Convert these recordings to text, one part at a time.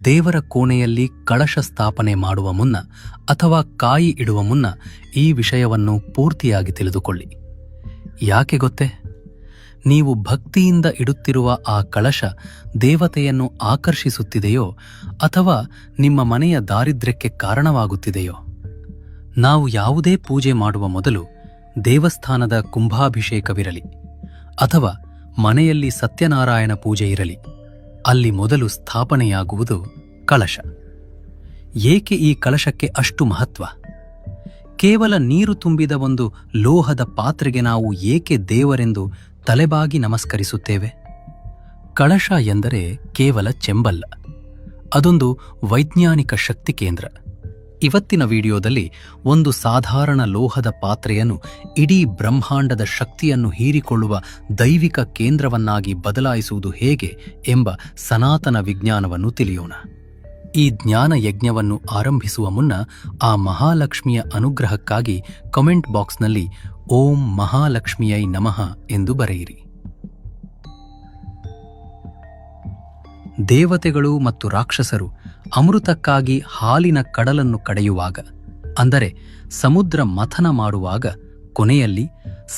ದೇವರ ಕೋಣೆಯಲ್ಲಿ ಕಳಶ ಸ್ಥಾಪನೆ ಮಾಡುವ ಮುನ್ನ ಅಥವಾ ಕಾಯಿ ಇಡುವ ಮುನ್ನ ಈ ವಿಷಯವನ್ನು ಪೂರ್ತಿಯಾಗಿ ತಿಳಿದುಕೊಳ್ಳಿ. ಯಾಕೆ ಗೊತ್ತೇ? ನೀವು ಭಕ್ತಿಯಿಂದ ಇಡುತ್ತಿರುವ ಆ ಕಳಶ ದೇವತೆಯನ್ನು ಆಕರ್ಷಿಸುತ್ತಿದೆಯೋ ಅಥವಾ ನಿಮ್ಮ ಮನೆಯ ದಾರಿದ್ರ್ಯಕ್ಕೆ ಕಾರಣವಾಗುತ್ತಿದೆಯೋ? ನಾವು ಯಾವುದೇ ಪೂಜೆ ಮಾಡುವ ಮೊದಲು ದೇವಸ್ಥಾನದ ಕುಂಭಾಭಿಷೇಕವಿರಲಿ ಅಥವಾ ಮನೆಯಲ್ಲಿ ಸತ್ಯನಾರಾಯಣ ಪೂಜೆ ಇರಲಿ, ಅಲ್ಲಿ ಮೊದಲು ಸ್ಥಾಪನೆಯಾಗುವುದು ಕಳಶ. ಏಕೆ ಈ ಕಳಶಕ್ಕೆ ಅಷ್ಟು ಮಹತ್ವ? ಕೇವಲ ನೀರು ತುಂಬಿದ ಒಂದು ಲೋಹದ ಪಾತ್ರೆಗೆ ನಾವು ಏಕೆ ದೇವರೆಂದು ತಲೆಬಾಗಿ ನಮಸ್ಕರಿಸುತ್ತೇವೆ? ಕಳಶ ಎಂದರೆ ಕೇವಲ ಚೆಂಬಲ್ಲ, ಅದೊಂದು ವೈಜ್ಞಾನಿಕ ಶಕ್ತಿ ಕೇಂದ್ರ. ಇವತ್ತಿನ ವಿಡಿಯೋದಲ್ಲಿ ಒಂದು ಸಾಧಾರಣ ಲೋಹದ ಪಾತ್ರೆಯನ್ನು ಇಡೀ ಬ್ರಹ್ಮಾಂಡದ ಶಕ್ತಿಯನ್ನು ಹೀರಿಕೊಳ್ಳುವ ದೈವಿಕ ಕೇಂದ್ರವನ್ನಾಗಿ ಬದಲಾಯಿಸುವುದು ಹೇಗೆ ಎಂಬ ಸನಾತನ ವಿಜ್ಞಾನವನ್ನು ತಿಳಿಯೋಣ. ಈ ಜ್ಞಾನ ಯಜ್ಞವನ್ನು ಆರಂಭಿಸುವ ಮುನ್ನ ಆ ಮಹಾಲಕ್ಷ್ಮಿಯ ಅನುಗ್ರಹಕ್ಕಾಗಿ ಕಮೆಂಟ್ ಬಾಕ್ಸ್ನಲ್ಲಿ ಓಂ ಮಹಾಲಕ್ಷ್ಮಿಯೈ ನಮಃ ಎಂದು ಬರೆಯಿರಿ. ದೇವತೆಗಳು ಮತ್ತು ರಾಕ್ಷಸರು ಅಮೃತಕ್ಕಾಗಿ ಹಾಲಿನ ಕಡಲನ್ನು ಕಡೆಯುವಾಗ, ಅಂದರೆ ಸಮುದ್ರ ಮಥನ ಮಾಡುವಾಗ, ಕೊನೆಯಲ್ಲಿ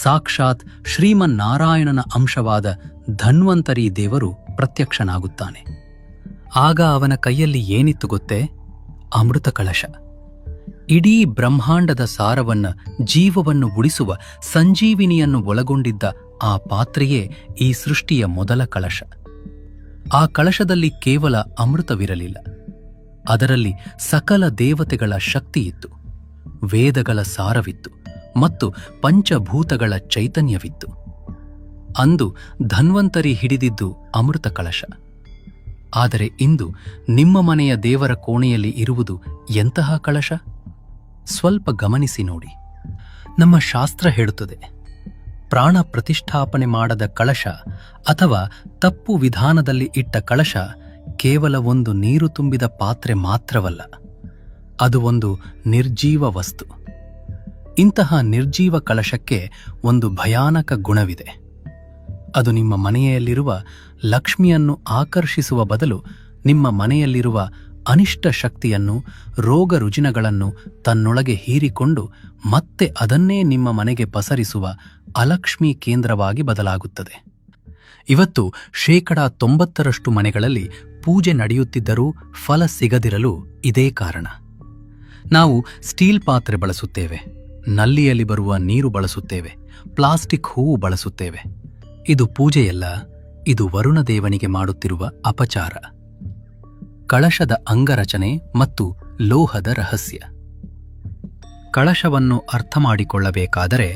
ಸಾಕ್ಷಾತ್ ಶ್ರೀಮನ್ನಾರಾಯಣನ ಅಂಶವಾದ ಧನ್ವಂತರಿ ದೇವರು ಪ್ರತ್ಯಕ್ಷನಾಗುತ್ತಾನೆ. ಆಗ ಅವನ ಕೈಯಲ್ಲಿ ಏನಿತ್ತು ಗೊತ್ತೇ? ಅಮೃತ ಕಳಶ. ಇಡೀ ಬ್ರಹ್ಮಾಂಡದ ಸಾರವನ್ನ, ಜೀವವನ್ನು ಉಳಿಸುವ ಸಂಜೀವಿನಿಯನ್ನು ಒಳಗೊಂಡಿದ್ದ ಆ ಪಾತ್ರೆಯೇ ಈ ಸೃಷ್ಟಿಯ ಮೊದಲ ಕಳಶ. ಆ ಕಳಶದಲ್ಲಿ ಕೇವಲ ಅಮೃತವಿರಲಿಲ್ಲ, ಅದರಲ್ಲಿ ಸಕಲ ದೇವತೆಗಳ ಶಕ್ತಿಯಿತ್ತು, ವೇದಗಳ ಸಾರವಿತ್ತು ಮತ್ತು ಪಂಚಭೂತಗಳ ಚೈತನ್ಯವಿತ್ತು. ಅಂದು ಧನ್ವಂತರಿ ಹಿಡಿದಿದ್ದು ಅಮೃತ ಕಳಶ. ಆದರೆ ಇಂದು ನಿಮ್ಮ ಮನೆಯ ದೇವರ ಕೋಣೆಯಲ್ಲಿ ಇರುವುದು ಎಂತಹ ಕಳಶ? ಸ್ವಲ್ಪ ಗಮನಿಸಿ ನೋಡಿ. ನಮ್ಮ ಶಾಸ್ತ್ರ ಹೇಳುತ್ತದೆ, ಪ್ರಾಣ ಪ್ರತಿಷ್ಠಾಪನೆ ಮಾಡದ ಕಳಶ ಅಥವಾ ತಪ್ಪು ವಿಧಾನದಲ್ಲಿ ಇಟ್ಟ ಕಳಶ ಕೇವಲ ಒಂದು ನೀರು ತುಂಬಿದ ಪಾತ್ರೆ ಮಾತ್ರವಲ್ಲ, ಅದು ಒಂದು ನಿರ್ಜೀವ ವಸ್ತು. ಇಂತಹ ನಿರ್ಜೀವ ಕಳಶಕ್ಕೆ ಒಂದು ಭಯಾನಕ ಗುಣವಿದೆ. ಅದು ನಿಮ್ಮ ಮನೆಯಲ್ಲಿರುವ ಲಕ್ಷ್ಮಿಯನ್ನು ಆಕರ್ಷಿಸುವ ಬದಲು ನಿಮ್ಮ ಮನೆಯಲ್ಲಿರುವ ಅನಿಷ್ಟ ಶಕ್ತಿಯನ್ನು, ರೋಗ ರುಜಿನಗಳನ್ನು ತನ್ನೊಳಗೆ ಹೀರಿಕೊಂಡು ಮತ್ತೆ ಅದನ್ನೇ ನಿಮ್ಮ ಮನೆಗೆ ಪಸರಿಸುವ ಅಲಕ್ಷ್ಮಿ ಕೇಂದ್ರವಾಗಿ ಬದಲಾಗುತ್ತದೆ. ಇವತ್ತು 90% ಮನೆಗಳಲ್ಲಿ ಪೂಜೆ ನಡೆಯುತ್ತಿದ್ದರೂ ಫಲ ಸಿಗದಿರಲು ಇದೇ ಕಾರಣ. ನಾವು ಸ್ಟೀಲ್ ಪಾತ್ರೆ ಬಳಸುತ್ತೇವೆ, ನಲ್ಲಿಯಲ್ಲಿ ಬರುವ ನೀರು ಬಳಸುತ್ತೇವೆ, ಪ್ಲಾಸ್ಟಿಕ್ ಹೂವು ಬಳಸುತ್ತೇವೆ. ಇದು ಪೂಜೆಯಲ್ಲ, ಇದು ವರುಣದೇವನಿಗೆ ಮಾಡುತ್ತಿರುವ ಅಪಚಾರ. ಕಳಶದ ಅಂಗರಚನೆ ಮತ್ತು ಲೋಹದ ರಹಸ್ಯ. ಕಳಶವನ್ನು ಅರ್ಥ ಮಾಡಿಕೊಳ್ಳಬೇಕಾದರೆ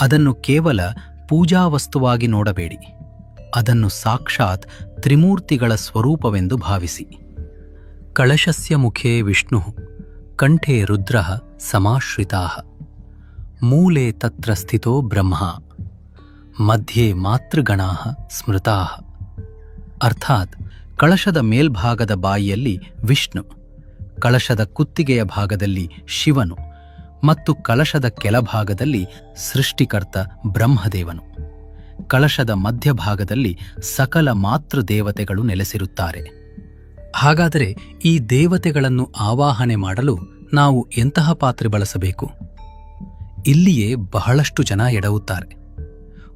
ಅದನ್ನು ಕೇವಲ ಪೂಜಾ ವಸ್ತುವಾಗಿ ನೋಡಬೇಡಿ, ಅದನ್ನು ಸಾಕ್ಷಾತ್ ತ್ರಿಮೂರ್ತಿಗಳ ಸ್ವರೂಪವೆಂದು ಭಾವಿಸಿ. ಕಳಶಸ್ಯ ಮುಖೇ ವಿಷ್ಣು, ಕಂಠೆ ರುದ್ರ ಸಮಾಶ್ರಿತಾ, ಮೂಲೆ ತತ್ರ ಸ್ಥಿತೋ ಬ್ರಹ್ಮ, ಮಧ್ಯೆ ಮಾತೃಗಣಾ ಸ್ಮೃತಾ. ಅರ್ಥಾತ್ ಕಳಶದ ಮೇಲ್ಭಾಗದ ಬಾಯಿಯಲ್ಲಿ ವಿಷ್ಣು, ಕಳಶದ ಕುತ್ತಿಗೆಯ ಭಾಗದಲ್ಲಿ ಶಿವನು ಮತ್ತು ಕಳಶದ ಕೆಳಭಾಗದಲ್ಲಿ ಸೃಷ್ಟಿಕರ್ತ ಬ್ರಹ್ಮದೇವನು. ಕಳಶದ ಮಧ್ಯಭಾಗದಲ್ಲಿ ಸಕಲ ಮಾತೃದೇವತೆಗಳು ನೆಲೆಸಿರುತ್ತಾರೆ. ಹಾಗಾದರೆ ಈ ದೇವತೆಗಳನ್ನು ಆವಾಹನೆ ಮಾಡಲು ನಾವು ಎಂತಹ ಪಾತ್ರೆ ಬಳಸಬೇಕು? ಇಲ್ಲಿಯೇ ಬಹಳಷ್ಟು ಜನ ಎಡವುತ್ತಾರೆ.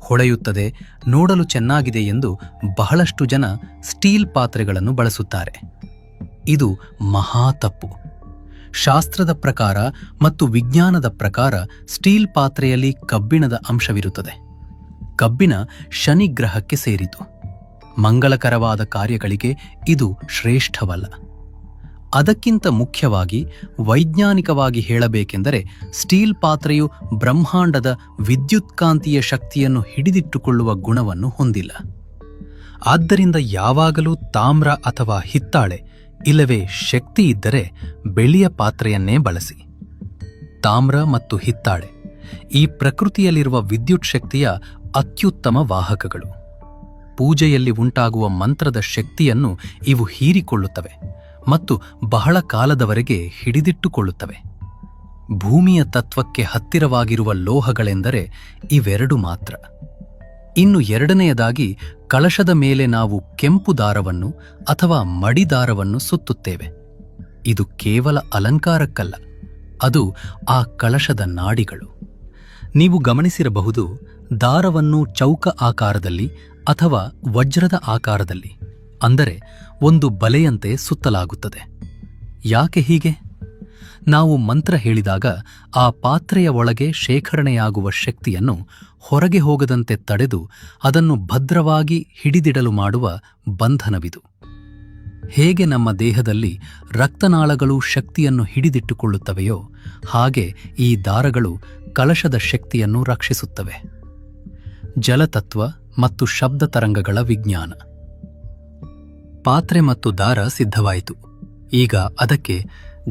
ಹೊಳೆಯುತ್ತದೆ, ನೋಡಲು ಚೆನ್ನಾಗಿದೆ ಎಂದು ಬಹಳಷ್ಟು ಜನ ಸ್ಟೀಲ್ ಪಾತ್ರೆಗಳನ್ನು ಬಳಸುತ್ತಾರೆ. ಇದು ಮಹಾ ತಪ್ಪು. ಶಾಸ್ತ್ರದ ಪ್ರಕಾರ ಮತ್ತು ವಿಜ್ಞಾನದ ಪ್ರಕಾರ ಸ್ಟೀಲ್ ಪಾತ್ರೆಯಲ್ಲಿ ಕಬ್ಬಿಣದ ಅಂಶವಿರುತ್ತದೆ. ಕಬ್ಬಿಣ ಶನಿ ಗ್ರಹಕ್ಕೆ ಸೇರಿತು. ಮಂಗಳಕರವಾದ ಕಾರ್ಯಗಳಿಗೆ ಇದು ಶ್ರೇಷ್ಠವಲ್ಲ. ಅದಕ್ಕಿಂತ ಮುಖ್ಯವಾಗಿ ವೈಜ್ಞಾನಿಕವಾಗಿ ಹೇಳಬೇಕೆಂದರೆ ಸ್ಟೀಲ್ ಪಾತ್ರೆಯು ಬ್ರಹ್ಮಾಂಡದ ವಿದ್ಯುತ್ಕಾಂತೀಯ ಶಕ್ತಿಯನ್ನು ಹಿಡಿದಿಟ್ಟುಕೊಳ್ಳುವ ಗುಣವನ್ನು ಹೊಂದಿಲ್ಲ. ಆದ್ದರಿಂದ ಯಾವಾಗಲೂ ತಾಮ್ರ ಅಥವಾ ಹಿತ್ತಾಳೆ ಇಲ್ಲವೇ ಶಕ್ತಿ ಇದ್ದರೆ ಬೆಳ್ಳಿಯ ಪಾತ್ರೆಯನ್ನೇ ಬಳಸಿ. ತಾಮ್ರ ಮತ್ತು ಹಿತ್ತಾಳೆ ಈ ಪ್ರಕೃತಿಯಲ್ಲಿರುವ ವಿದ್ಯುತ್ ಶಕ್ತಿಯ ಅತ್ಯುತ್ತಮ ವಾಹಕಗಳು. ಪೂಜೆಯಲ್ಲಿ ಉಂಟಾಗುವ ಮಂತ್ರದ ಶಕ್ತಿಯನ್ನು ಇವು ಹೀರಿಕೊಳ್ಳುತ್ತವೆ ಮತ್ತು ಬಹಳ ಕಾಲದವರೆಗೆ ಹಿಡಿದಿಟ್ಟುಕೊಳ್ಳುತ್ತವೆ. ಭೂಮಿಯ ತತ್ವಕ್ಕೆ ಹತ್ತಿರವಾಗಿರುವ ಲೋಹಗಳೆಂದರೆ ಇವೆರಡು ಮಾತ್ರ. ಇನ್ನು ಎರಡನೆಯದಾಗಿ ಕಳಶದ ಮೇಲೆ ನಾವು ಕೆಂಪು ದಾರವನ್ನು ಅಥವಾ ಮಡಿ ದಾರವನ್ನು ಸುತ್ತುತ್ತೇವೆ. ಇದು ಕೇವಲ ಅಲಂಕಾರಕ್ಕಲ್ಲ, ಅದು ಆ ಕಳಶದ ನಾಡಿಗಳು. ನೀವು ಗಮನಿಸಿರಬಹುದು, ದಾರವನ್ನು ಚೌಕ ಆಕಾರದಲ್ಲಿ ಅಥವಾ ವಜ್ರದ ಆಕಾರದಲ್ಲಿ, ಅಂದರೆ ಒಂದು ಬಲೆಯಂತೆ ಸುತ್ತಲಾಗುತ್ತದೆ. ಯಾಕೆ ಹೀಗೆ? ನಾವು ಮಂತ್ರ ಹೇಳಿದಾಗ ಆ ಪಾತ್ರೆಯ ಒಳಗೆ ಶೇಖರಣೆಯಾಗುವ ಶಕ್ತಿಯನ್ನು ಹೊರಗೆ ಹೋಗದಂತೆ ತಡೆದು ಅದನ್ನು ಭದ್ರವಾಗಿ ಹಿಡಿದಿಡಲು ಮಾಡುವ ಬಂಧನವಿದು. ಹೇಗೆ ನಮ್ಮ ದೇಹದಲ್ಲಿ ರಕ್ತನಾಳಗಳು ಶಕ್ತಿಯನ್ನು ಹಿಡಿದಿಟ್ಟುಕೊಳ್ಳುತ್ತವೆಯೋ ಹಾಗೆ ಈ ದಾರಗಳು ಕಳಶದ ಶಕ್ತಿಯನ್ನು ರಕ್ಷಿಸುತ್ತವೆ. ಜಲತತ್ವ ಮತ್ತು ಶಬ್ದ ತರಂಗಗಳ ವಿಜ್ಞಾನ. ಪಾತ್ರೆ ಮತ್ತು ದಾರ ಸಿದ್ಧವಾಯಿತು. ಈಗ ಅದಕ್ಕೆ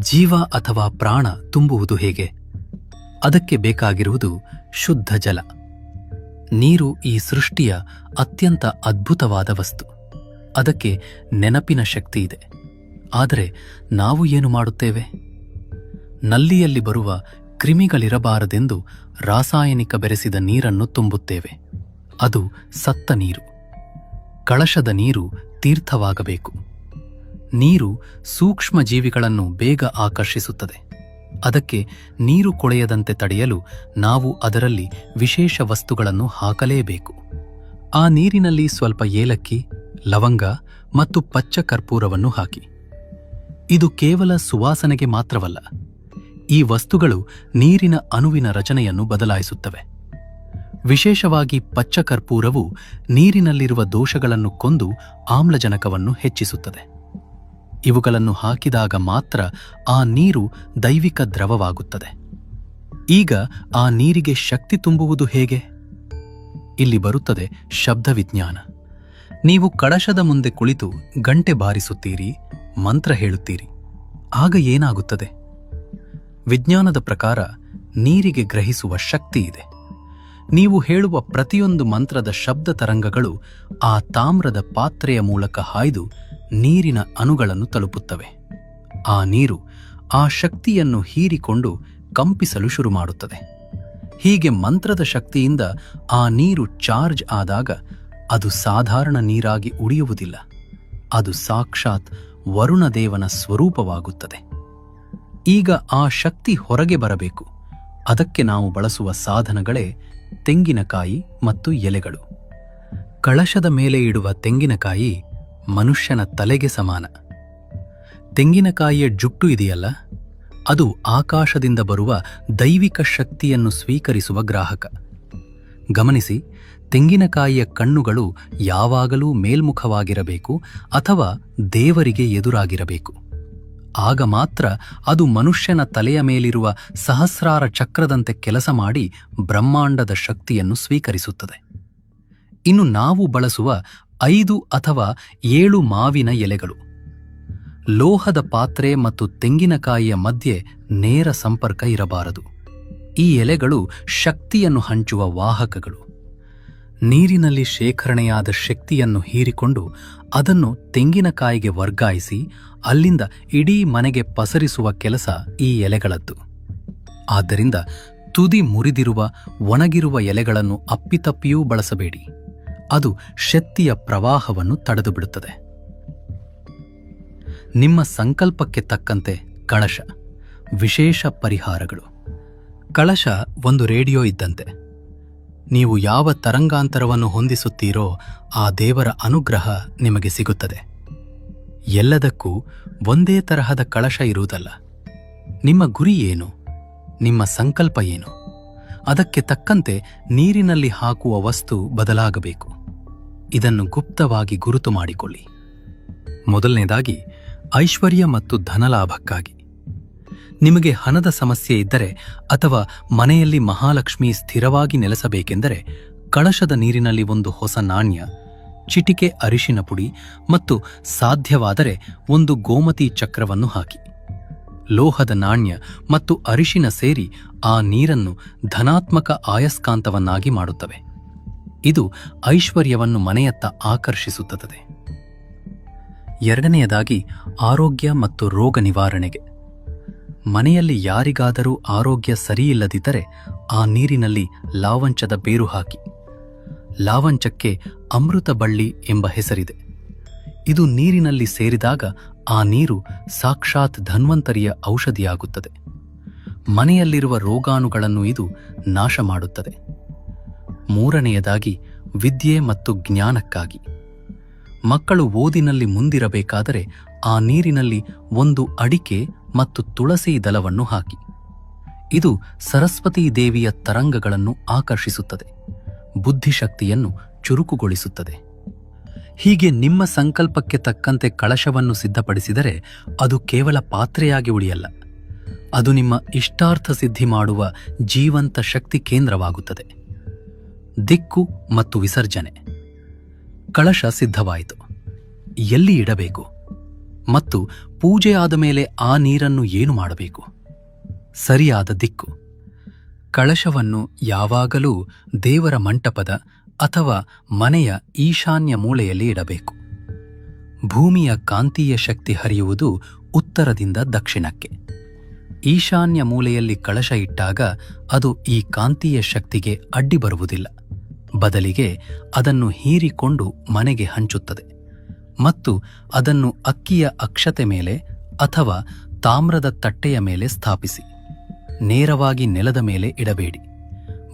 ಜೀವ ಅಥವಾ ಪ್ರಾಣ ತುಂಬುವುದು ಹೇಗೆ? ಅದಕ್ಕೆ ಬೇಕಾಗಿರುವುದು ಶುದ್ಧ ಜಲ. ನೀರು ಈ ಸೃಷ್ಟಿಯ ಅತ್ಯಂತ ಅದ್ಭುತವಾದ ವಸ್ತು. ಅದಕ್ಕೆ ನೆನಪಿನ ಶಕ್ತಿ ಇದೆ. ಆದರೆ ನಾವು ಏನು ಮಾಡುತ್ತೇವೆ? ನಲ್ಲಿಯಲ್ಲಿ ಬರುವ ಕ್ರಿಮಿಗಳಿರಬಾರದೆಂದು ರಾಸಾಯನಿಕ ಬೆರೆಸಿದ ನೀರನ್ನು ತುಂಬುತ್ತೇವೆ. ಅದು ಸತ್ತ ನೀರು. ಕಳಶದ ನೀರು ತೀರ್ಥವಾಗಬೇಕು. ನೀರು ಸೂಕ್ಷ್ಮ ಜೀವಿಗಳನ್ನು ಬೇಗ ಆಕರ್ಷಿಸುತ್ತದೆ. ಅದಕ್ಕೆ ನೀರು ಕೊಳೆಯದಂತೆ ತಡೆಯಲು ನಾವು ಅದರಲ್ಲಿ ವಿಶೇಷ ವಸ್ತುಗಳನ್ನು ಹಾಕಲೇಬೇಕು. ಆ ನೀರಿನಲ್ಲಿ ಸ್ವಲ್ಪ ಏಲಕ್ಕಿ, ಲವಂಗ ಮತ್ತು ಪಚ್ಚ ಕರ್ಪೂರವನ್ನು ಹಾಕಿ. ಇದು ಕೇವಲ ಸುವಾಸನೆಗೆ ಮಾತ್ರವಲ್ಲ, ಈ ವಸ್ತುಗಳು ನೀರಿನ ಅಣುವಿನ ರಚನೆಯನ್ನು ಬದಲಾಯಿಸುತ್ತವೆ. ವಿಶೇಷವಾಗಿ ಪಚ್ಚ ಕರ್ಪೂರವು ನೀರಿನಲ್ಲಿರುವ ದೋಷಗಳನ್ನು ಕೊಂದು ಆಮ್ಲಜನಕವನ್ನು ಹೆಚ್ಚಿಸುತ್ತದೆ. ಇವುಗಳನ್ನು ಹಾಕಿದಾಗ ಮಾತ್ರ ಆ ನೀರು ದೈವಿಕ ದ್ರವವಾಗುತ್ತದೆ. ಈಗ ಆ ನೀರಿಗೆ ಶಕ್ತಿ ತುಂಬುವುದು ಹೇಗೆ? ಇಲ್ಲಿ ಬರುತ್ತದೆ ಶಬ್ದ ವಿಜ್ಞಾನ. ನೀವು ಕಳಶದ ಮುಂದೆ ಕುಳಿತು ಗಂಟೆ ಬಾರಿಸುತ್ತೀರಿ, ಮಂತ್ರ ಹೇಳುತ್ತೀರಿ. ಆಗ ಏನಾಗುತ್ತದೆ? ವಿಜ್ಞಾನದ ಪ್ರಕಾರ ನೀರಿಗೆ ಗ್ರಹಿಸುವ ಶಕ್ತಿ ಇದೆ. ನೀವು ಹೇಳುವ ಪ್ರತಿಯೊಂದು ಮಂತ್ರದ ಶಬ್ದ ತರಂಗಗಳು ಆ ತಾಮ್ರದ ಪಾತ್ರೆಯ ಮೂಲಕ ಹಾಯ್ದು ನೀರಿನ ಅಣುಗಳನ್ನು ತಲುಪುತ್ತವೆ. ಆ ನೀರು ಆ ಶಕ್ತಿಯನ್ನು ಹೀರಿಕೊಂಡು ಕಂಪಿಸಲು ಶುರು ಮಾಡುತ್ತದೆ. ಹೀಗೆ ಮಂತ್ರದ ಶಕ್ತಿಯಿಂದ ಆ ನೀರು ಚಾರ್ಜ್ ಆದಾಗ ಅದು ಸಾಧಾರಣ ನೀರಾಗಿ ಉಳಿಯುವುದಿಲ್ಲ. ಅದು ಸಾಕ್ಷಾತ್ ವರುಣದೇವನ ಸ್ವರೂಪವಾಗುತ್ತದೆ. ಈಗ ಆ ಶಕ್ತಿ ಹೊರಗೆ ಬರಬೇಕು. ಅದಕ್ಕೆ ನಾವು ಬಳಸುವ ಸಾಧನಗಳೇ ತೆಂಗಿನಕಾಯಿ ಮತ್ತು ಎಲೆಗಳು. ಕಳಶದ ಮೇಲೆ ಇಡುವ ತೆಂಗಿನಕಾಯಿ ಮನುಷ್ಯನ ತಲೆಗೆ ಸಮಾನ. ತೆಂಗಿನಕಾಯಿಯ ಜುಟ್ಟು ಇದೆಯಲ್ಲ, ಅದು ಆಕಾಶದಿಂದ ಬರುವ ದೈವಿಕ ಶಕ್ತಿಯನ್ನು ಸ್ವೀಕರಿಸುವ ಗ್ರಾಹಕ. ಗಮನಿಸಿ, ತೆಂಗಿನಕಾಯಿಯ ಕಣ್ಣುಗಳು ಯಾವಾಗಲೂ ಮೇಲ್ಮುಖವಾಗಿರಬೇಕು ಅಥವಾ ದೇವರಿಗೆ ಎದುರಾಗಿರಬೇಕು. ಆಗ ಮಾತ್ರ ಅದು ಮನುಷ್ಯನ ತಲೆಯ ಮೇಲಿರುವ ಸಹಸ್ರಾರ ಚಕ್ರದಂತೆ ಕೆಲಸ ಮಾಡಿ ಬ್ರಹ್ಮಾಂಡದ ಶಕ್ತಿಯನ್ನು ಸ್ವೀಕರಿಸುತ್ತದೆ. ಇನ್ನು ನಾವು ಬಳಸುವ 5 ಅಥವಾ 7 ಮಾವಿನ ಎಲೆಗಳು. ಲೋಹದ ಪಾತ್ರೆ ಮತ್ತು ತೆಂಗಿನಕಾಯಿಯ ಮಧ್ಯೆ ನೇರ ಸಂಪರ್ಕ ಇರಬಾರದು. ಈ ಎಲೆಗಳು ಶಕ್ತಿಯನ್ನು ಹಂಚುವ ವಾಹಕಗಳು. ನೀರಿನಲ್ಲಿ ಶೇಖರಣೆಯಾದ ಶಕ್ತಿಯನ್ನು ಹೀರಿಕೊಂಡು ಅದನ್ನು ತೆಂಗಿನಕಾಯಿಗೆ ವರ್ಗಾಯಿಸಿ ಅಲ್ಲಿಂದ ಇಡೀ ಮನೆಗೆ ಪಸರಿಸುವ ಕೆಲಸ ಈ ಎಲೆಗಳದ್ದು. ಆದ್ದರಿಂದ ತುದಿ ಮುರಿದಿರುವ ಒಣಗಿರುವ ಎಲೆಗಳನ್ನು ಅಪ್ಪಿತಪ್ಪಿಯೂ ಬಳಸಬೇಡಿ. ಅದು ಶಕ್ತಿಯ ಪ್ರವಾಹವನ್ನು ತಡೆದುಬಿಡುತ್ತದೆ. ನಿಮ್ಮ ಸಂಕಲ್ಪಕ್ಕೆ ತಕ್ಕಂತೆ ಕಳಶ. ವಿಶೇಷ ಪರಿಹಾರಗಳು. ಕಳಶ ಒಂದು ರೇಡಿಯೋ ಇದ್ದಂತೆ. ನೀವು ಯಾವ ತರಂಗಾಂತರವನ್ನು ಹೊಂದಿಸುತ್ತೀರೋ ಆ ದೇವರ ಅನುಗ್ರಹ ನಿಮಗೆ ಸಿಗುತ್ತದೆ. ಎಲ್ಲದಕ್ಕೂ ಒಂದೇ ತರಹದ ಕಳಶ ಇರುವುದಲ್ಲ. ನಿಮ್ಮ ಗುರಿ ಏನು? ನಿಮ್ಮ ಸಂಕಲ್ಪ ಏನು? ಅದಕ್ಕೆ ತಕ್ಕಂತೆ ನೀರಿನಲ್ಲಿ ಹಾಕುವ ವಸ್ತು ಬದಲಾಗಬೇಕು. ಇದನ್ನು ಗುಪ್ತವಾಗಿ ಗುರುತು ಮಾಡಿಕೊಳ್ಳಿ. ಮೊದಲನೇದಾಗಿ ಐಶ್ವರ್ಯ ಮತ್ತು ಧನಲಾಭಕ್ಕಾಗಿ. ನಿಮಗೆ ಹಣದ ಸಮಸ್ಯೆ ಇದ್ದರೆ ಅಥವಾ ಮನೆಯಲ್ಲಿ ಮಹಾಲಕ್ಷ್ಮಿ ಸ್ಥಿರವಾಗಿ ನೆಲೆಸಬೇಕೆಂದರೆ ಕಳಶದ ನೀರಿನಲ್ಲಿ ಒಂದು ಹೊಸ ನಾಣ್ಯ, ಚಿಟಿಕೆ ಅರಿಶಿನ ಪುಡಿ ಮತ್ತು ಸಾಧ್ಯವಾದರೆ ಒಂದು ಗೋಮತಿ ಚಕ್ರವನ್ನು ಹಾಕಿ. ಲೋಹದ ನಾಣ್ಯ ಮತ್ತು ಅರಿಶಿನ ಸೇರಿ ಆ ನೀರನ್ನು ಧನಾತ್ಮಕ ಆಯಸ್ಕಾಂತವನ್ನಾಗಿ ಮಾಡುತ್ತವೆ. ಇದು ಐಶ್ವರ್ಯವನ್ನು ಮನೆಯತ್ತ ಆಕರ್ಷಿಸುತ್ತದೆ. ಎರಡನೆಯದಾಗಿ ಆರೋಗ್ಯ ಮತ್ತು ರೋಗ ನಿವಾರಣೆಗೆ. ಮನೆಯಲ್ಲಿ ಯಾರಿಗಾದರೂ ಆರೋಗ್ಯ ಸರಿಯಿಲ್ಲದಿದ್ದರೆ ಆ ನೀರಿನಲ್ಲಿ ಲಾವಂಚದ ಬೇರು ಹಾಕಿ. ಲಾವಂಚಕ್ಕೆ ಅಮೃತ ಬಳ್ಳಿ ಎಂಬ ಹೆಸರಿದೆ. ಇದು ನೀರಿನಲ್ಲಿ ಸೇರಿದಾಗ ಆ ನೀರು ಸಾಕ್ಷಾತ್ ಧನ್ವಂತರಿಯ ಔಷಧಿಯಾಗುತ್ತದೆ. ಮನೆಯಲ್ಲಿರುವ ರೋಗಾಣುಗಳನ್ನು ಇದು ನಾಶ ಮಾಡುತ್ತದೆ. ಮೂರನೆಯದಾಗಿ ವಿದ್ಯೆ ಮತ್ತು ಜ್ಞಾನಕ್ಕಾಗಿ. ಮಕ್ಕಳು ಓದಿನಲ್ಲಿ ಮುಂದಿರಬೇಕಾದರೆ ಆ ನೀರಿನಲ್ಲಿ ಒಂದು ಅಡಿಕೆ ಮತ್ತು ತುಳಸಿ ದಳವನ್ನು ಹಾಕಿ. ಇದು ಸರಸ್ವತೀ ದೇವಿಯ ತರಂಗಗಳನ್ನು ಆಕರ್ಷಿಸುತ್ತದೆ, ಬುದ್ಧಿಶಕ್ತಿಯನ್ನು ಚುರುಕುಗೊಳಿಸುತ್ತದೆ. ಹೀಗೆ ನಿಮ್ಮ ಸಂಕಲ್ಪಕ್ಕೆ ತಕ್ಕಂತೆ ಕಳಶವನ್ನು ಸಿದ್ಧಪಡಿಸಿದರೆ ಅದು ಕೇವಲ ಪಾತ್ರೆಯಾಗಿ ಉಳಿಯಲ್ಲ, ಅದು ನಿಮ್ಮ ಇಷ್ಟಾರ್ಥ ಸಿದ್ಧಿ ಮಾಡುವ ಜೀವಂತ ಶಕ್ತಿ ಕೇಂದ್ರವಾಗುತ್ತದೆ. ದಿಕ್ಕು ಮತ್ತು ವಿಸರ್ಜನೆ. ಕಳಶ ಸಿದ್ಧವಾಯಿತು, ಎಲ್ಲಿ ಇಡಬೇಕು ಮತ್ತು ಪೂಜೆ ಆದ ಮೇಲೆ ಆ ನೀರನ್ನು ಏನು ಮಾಡಬೇಕು? ಸರಿಯಾದ ದಿಕ್ಕು. ಕಳಶವನ್ನು ಯಾವಾಗಲೂ ದೇವರ ಮಂಟಪದ ಅಥವಾ ಮನೆಯ ಈಶಾನ್ಯ ಮೂಲೆಯಲ್ಲಿ ಇಡಬೇಕು. ಭೂಮಿಯ ಕಾಂತೀಯ ಶಕ್ತಿ ಹರಿಯುವುದು ಉತ್ತರದಿಂದ ದಕ್ಷಿಣಕ್ಕೆ. ಈಶಾನ್ಯ ಮೂಲೆಯಲ್ಲಿ ಕಳಶ ಇಟ್ಟಾಗ ಅದು ಈ ಕಾಂತೀಯ ಶಕ್ತಿಗೆ ಅಡ್ಡಿ ಬರುವುದಿಲ್ಲ, ಬದಲಿಗೆ ಅದನ್ನು ಹೀರಿಕೊಂಡು ಮನೆಗೆ ಹಂಚುತ್ತದೆ. ಮತ್ತು ಅದನ್ನು ಅಕ್ಕಿಯ ಅಕ್ಷತೆ ಮೇಲೆ ಅಥವಾ ತಾಮ್ರದ ತಟ್ಟೆಯ ಮೇಲೆ ಸ್ಥಾಪಿಸಿ. ನೇರವಾಗಿ ನೆಲದ ಮೇಲೆ ಇಡಬೇಡಿ,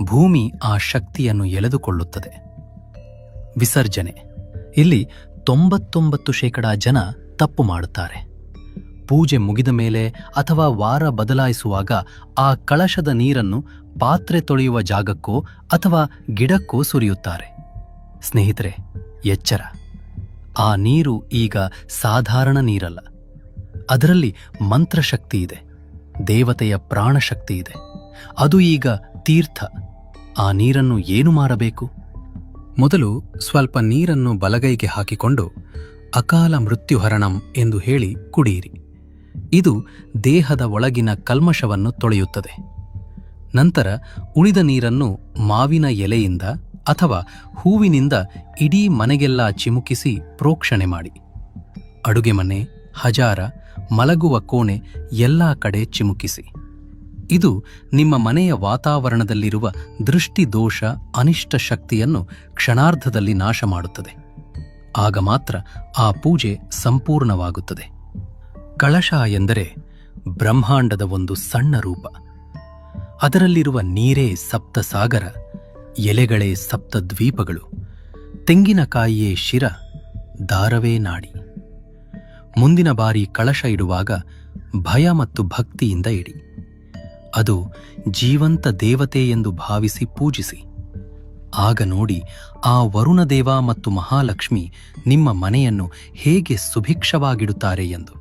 ಭೂಮಿ ಆ ಶಕ್ತಿಯನ್ನು ಎಳೆದುಕೊಳ್ಳುತ್ತದೆ. ವಿಸರ್ಜನೆ. ಇಲ್ಲಿ 99% ಜನ ತಪ್ಪು ಮಾಡುತ್ತಾರೆ. ಪೂಜೆ ಮುಗಿದ ಮೇಲೆ ಅಥವಾ ವಾರ ಬದಲಾಯಿಸುವಾಗ ಆ ಕಳಶದ ನೀರನ್ನು ಪಾತ್ರೆ ತೊಳೆಯುವ ಜಾಗಕ್ಕೋ ಅಥವಾ ಗಿಡಕ್ಕೋ ಸುರಿಯುತ್ತಾರೆ. ಸ್ನೇಹಿತರೆ, ಎಚ್ಚರ! ಆ ನೀರು ಈಗ ಸಾಧಾರಣ ನೀರಲ್ಲ, ಅದರಲ್ಲಿ ಮಂತ್ರಶಕ್ತಿ ಇದೆ, ದೇವತೆಯ ಪ್ರಾಣಶಕ್ತಿ ಇದೆ. ಅದು ಈಗ ತೀರ್ಥ. ಆ ನೀರನ್ನು ಏನು ಮಾಡಬೇಕು? ಮೊದಲು ಸ್ವಲ್ಪ ನೀರನ್ನು ಬಲಗೈಗೆ ಹಾಕಿಕೊಂಡು ಅಕಾಲ ಮೃತ್ಯುಹರಣಂ ಎಂದು ಹೇಳಿ ಕುಡಿಯಿರಿ. ಇದು ದೇಹದ ಒಳಗಿನ ಕಲ್ಮಶವನ್ನು ತೊಳೆಯುತ್ತದೆ. ನಂತರ ಉಳಿದ ನೀರನ್ನು ಮಾವಿನ ಎಲೆಯಿಂದ ಅಥವಾ ಹೂವಿನಿಂದ ಇಡೀ ಮನೆಗೆಲ್ಲ ಚಿಮುಕಿಸಿ ಪ್ರೋಕ್ಷಣೆ ಮಾಡಿ. ಅಡುಗೆ ಮನೆ, ಹಜಾರ, ಮಲಗುವ ಕೋಣೆ ಎಲ್ಲಾ ಕಡೆ ಚಿಮುಕಿಸಿ. ಇದು ನಿಮ್ಮ ಮನೆಯ ವಾತಾವರಣದಲ್ಲಿರುವ ದೃಷ್ಟಿ ದೋಷ, ಅನಿಷ್ಟ ಶಕ್ತಿಯನ್ನು ಕ್ಷಣಾರ್ಧದಲ್ಲಿ ನಾಶ ಮಾಡುತ್ತದೆ. ಆಗ ಮಾತ್ರ ಆ ಪೂಜೆ ಸಂಪೂರ್ಣವಾಗುತ್ತದೆ. ಕಳಶ ಎಂದರೆ ಬ್ರಹ್ಮಾಂಡದ ಒಂದು ಸಣ್ಣ ರೂಪ. ಅದರಲ್ಲಿರುವ ನೀರೇ ಸಪ್ತಸಾಗರ, ಎಲೆಗಳೇ ಸಪ್ತದ್ವೀಪಗಳು, ತೆಂಗಿನಕಾಯಿಯೇ ಶಿರ, ದಾರವೇ ನಾಡಿ. ಮುಂದಿನ ಬಾರಿ ಕಳಶ ಇಡುವಾಗ ಭಯ ಮತ್ತು ಭಕ್ತಿಯಿಂದ ಇಡಿ. ಅದು ಜೀವಂತ ದೇವತೆ ಎಂದು ಭಾವಿಸಿ ಪೂಜಿಸಿ. ಆಗ ನೋಡಿ ಆ ವರುಣದೇವ ಮತ್ತು ಮಹಾಲಕ್ಷ್ಮಿ ನಿಮ್ಮ ಮನೆಯನ್ನು ಹೇಗೆ ಸುಭಿಕ್ಷವಾಗಿಡುತ್ತಾರೆ ಎಂದು.